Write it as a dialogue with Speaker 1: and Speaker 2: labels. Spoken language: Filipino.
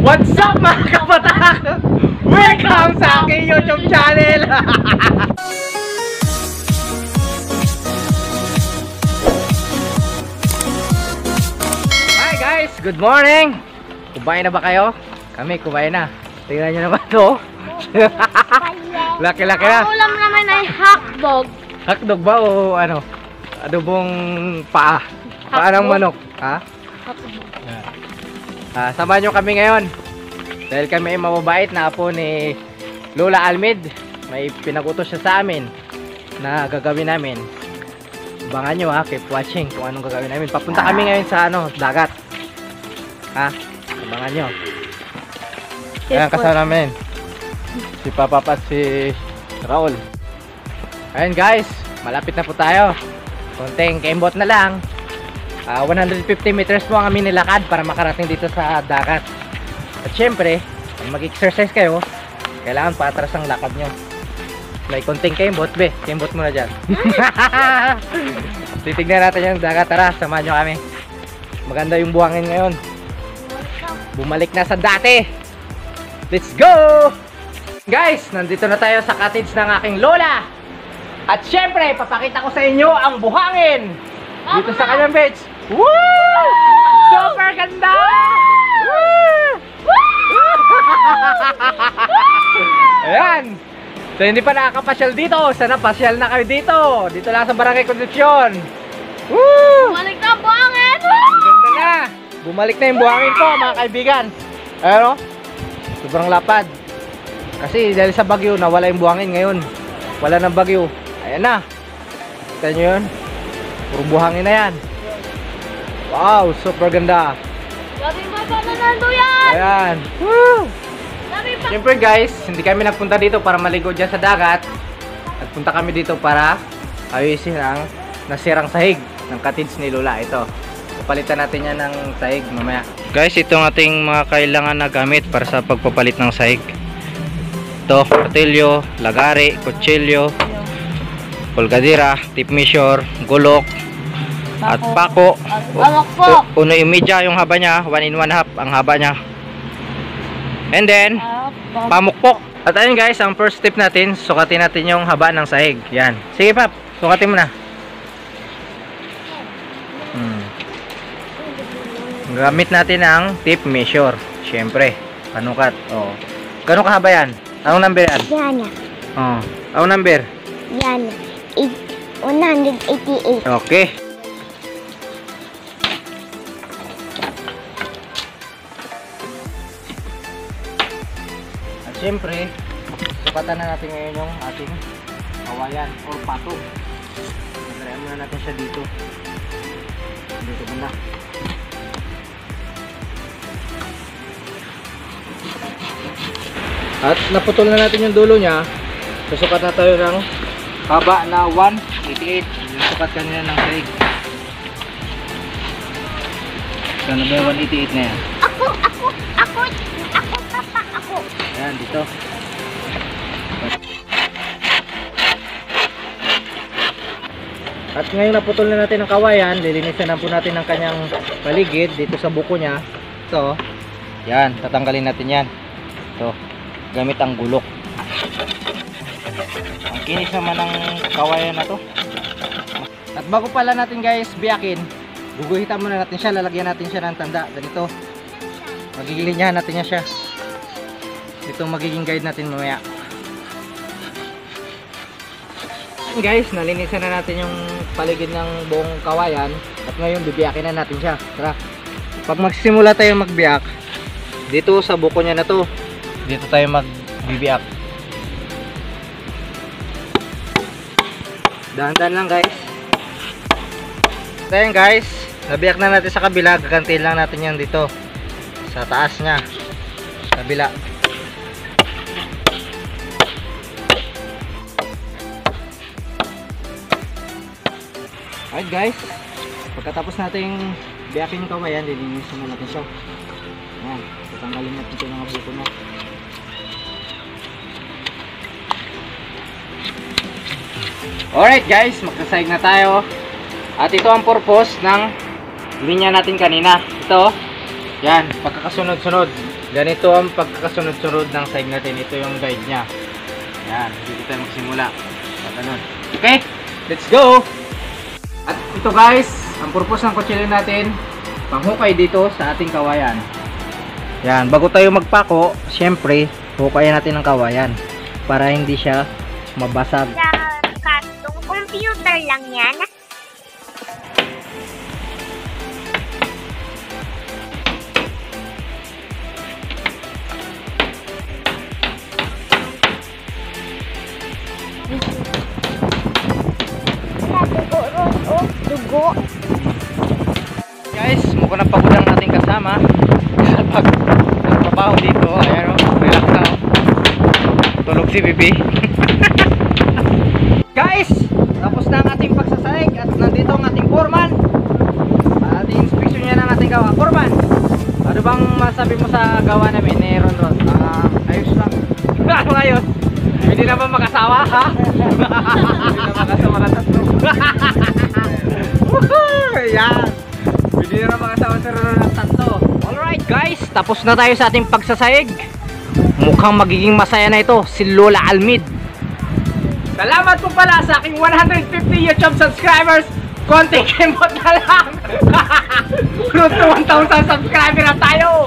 Speaker 1: What's up mga kabataan? Welcome sa aking YouTube channel! Hi guys! Good morning! Kumain na ba kayo? Kami kumain na. Tingnan nyo naman to. Laki-laki na.
Speaker 2: Ang ulam naman ay hotdog.
Speaker 1: Hotdog ba o ano? Adobong paa? Paa ng manok? Ha? Samahan nyo kami ngayon dahil kami ay mababait na apo ni Lola Almed. May pinagutos siya sa amin na gagawin namin. Abangan nyo ha, keep watching kung anong gagawin namin. Papunta kami ngayon sa ano, dagat. Ha? Abangan nyo. Ayan, kasama namin si Papa at si Raul. Ayan guys, malapit na po tayo. Konting kembot na lang. 150 meters po ang aming nilakad para makarating dito sa dagat. At syempre, kung mag-exercise kayo, kailangan patras ang lakad nyo. May konting kembot, be. Kembot muna dyan. Titignan natin yung dagat. Tara, samahan nyo kami. Maganda yung buhangin ngayon. Bumalik na sa dati. Let's go! Guys, nandito na tayo sa cottage ng aking lola. At syempre, papakita ko sa inyo ang buhangin dito sa kanyang beds. Woo! Super ganda! Woo! Ayan. So hindi pa nakakapasyal dito. Sana pasyal na kayo dito. Dito lang sa Barangay Concepcion. Woo!
Speaker 2: Bumalik na ang buhangin!
Speaker 1: Ganda na. Bumalik na yung buhangin ko mga kaibigan. Ayan o. Sobrang lapad. Kasi dahil sa bagyo, nawala yung buhangin ngayon. Wala ng bagyo. Ayan na. Kita nyo yun? Puro buhangin na yan. Wow, super ganda.
Speaker 2: Daming baba na nando yan!
Speaker 1: Ayan. Woo!
Speaker 2: Daming pa...
Speaker 1: Siyempre guys, hindi kami nagpunta dito para maligo dyan sa dagat. Nagpunta kami dito para ayusin ang nasirang sahig ng cottage ni Lola. Ito. Papalitan natin yan ng sahig mamaya. Guys, ito ang ating mga kailangan na gamit para sa pagpapalit ng sahig. Ito, martilyo, lagari, kutsilyo, pulgadira, tape measure, gulok, at pako. Uno yung media, yung haba niya, 1 in 1/2 ang haba niya. And then, pamukpok. At ayun guys, ang first step natin, sukatin natin yung haba ng sahig. Yan. Sige pap, sukatin mo na. Gamit natin ang tape measure. Siyempre, panukat. Oh. Gano'ng kahaba yan? Anong number yan?
Speaker 2: Yan.
Speaker 1: Oh. Anong number?
Speaker 2: Yan. 188.
Speaker 1: Okay. At syempre, sukatan na natin ngayon yung ating kawayan or pato. Nagarayan muna natin siya dito. Dito muna. At naputol na natin yung dulo niya. Susukat na tayo ng haba na 188. Yung sukat kanina ng sahig. Sana ba yung 188 na yan?
Speaker 2: Ako, papa, ako.
Speaker 1: Ayan, dito. At ngayon naputol na natin ang kawayan. Lilinisan na po natin ang kanyang paligid dito sa buko niya. Ito. Yan, tatanggalin natin yan. Ito. Gamit ang gulok. Ang kinis naman ng kawayan na to. At bago pala natin guys biyakin, guguhitan muna natin siya. Lalagyan natin siya ng tanda. Ganito. Magigilinyahan natin niya siya. Ito magiging guide natin mamaya. Guys, nalinisan na natin yung paligid ng buong kawayan. At ngayon bibiyakin na natin siya. Tara. Pag magsimula tayo magbiyak, dito sa buko niya na to, dito tayo magbibiyak. Dahan-dahan lang guys. So yun guys, nabiyak na natin sa kabila. Gagantiin lang natin yan dito sa taas nya, kabila. Alright guys, pagkatapos natin biyakin yung kawayan, lilinisin na natin siya. Ayan, tatanggalin natin ito ng buko na. Alright guys, magsasahig na tayo. At ito ang purpose ng linya natin kanina. Ito, Yan, pagkakasunod-sunod. Ganito ang pagkakasunod-sunod ng sahig natin. Ito yung guide niya. Yan, dito tayo magsimula. Ganun. Okay, let's go! At ito guys, ang purpose ng kutsilyo natin, panghukay dito sa ating kawayan. Yan, bago tayo magpako, syempre, hukayan natin ang kawayan para hindi siya mabasag.
Speaker 2: Sa kartong computer lang yan. Dugo.
Speaker 1: Guys, mukhang napagod ang ating kasama sa pagtrabaho dito. Ayan o, relax na o. Tulog si Bibi. Guys, tapos na ang ating pagsasaig at nandito ang ating foreman. Ating inspection niya ng ating gawa. Foreman, ano bang masabi mo sa gawa namin ni Ron? Ayos lang. Ano ayos? Hindi naman makasawa ha? Hindi naman makasawa na tatlo. Yan. Hindi na makasawa sa Ron ng tatlo. Alright guys, tapos na tayo sa ating pagsasaig. Mukhang magiging masaya na ito si Lola Almid. Salamat po pala sa aking 150 YouTube subscribers. Konting kemot na lang. Road to 1,000 subscriber na tayo.